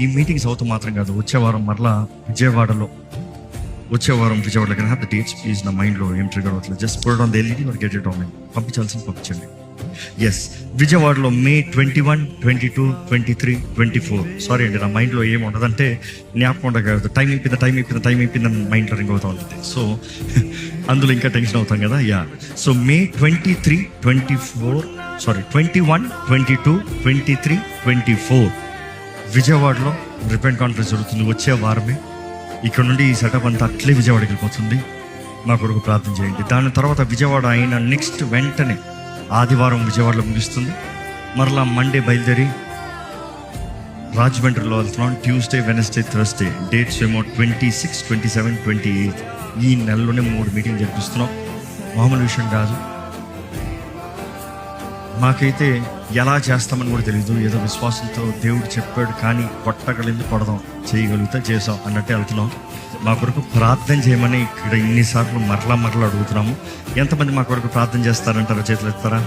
ఈ మీటింగ్స్ అవుతూ మాత్రం కాదు, వచ్చే వారం మరలా విజయవాడలో can have the dates please. నా మైండ్లో ఏం ట్రిగర్ అవుతుంది, just put on the LED or get it on. పంపించాల్సింది పంపించండి. ఎస్, విజయవాడలో May 21, 22, 23, 24. సారీ అండి, నా మైండ్లో ఏమి ఉండదంటే జ్ఞాపకం ఉండదు. టైం అయిపోయిందని మైండ్లో రింగ్ అవుతూ ఉంటుంది. సో అందులో ఇంకా టెన్షన్ అవుతాం కదా. సో May 23, 24, 21, 22, 23, 24 విజయవాడలో రిపెంట్ కాన్ఫరెన్స్ జరుగుతుంది. వచ్చే వారమే ఇక్కడ నుండి ఈ సెటప్ అంతా అట్లే విజయవాడకి వెళ్ళిపోతుంది. మా కొరకు ప్రార్థన చేయండి. దాని తర్వాత విజయవాడ అయిన నెక్స్ట్ వెంటనే ఆదివారం విజయవాడలో ముగిస్తుంది. మరలా మండే బయలుదేరి రాజమండ్రిలో వెళ్తున్నాం. ట్యూస్డే, వెనస్డే, థర్స్డే డేట్స్ ఏమో 26, 27, 28. ఈ నెలలోనే 3 మీటింగ్ జరిపిస్తున్నాం. మామూలు విషయం కాదు. మాకైతే ఎలా చేస్తామని కూడా తెలియదు. ఏదో విశ్వాసంతో దేవుడు చెప్పాడు కానీ కొట్టగలింది కొడదాం, చేయగలిగితే చేసాం అన్నట్టే వెళ్తున్నాం. మా కొరకు ప్రార్థన చేయమని ఇక్కడ ఇన్నిసార్లు మరలా అడుగుతున్నాము. ఎంతమంది మా కొరకు ప్రార్థన చేస్తారంటారో చేతులు ఎత్తారా?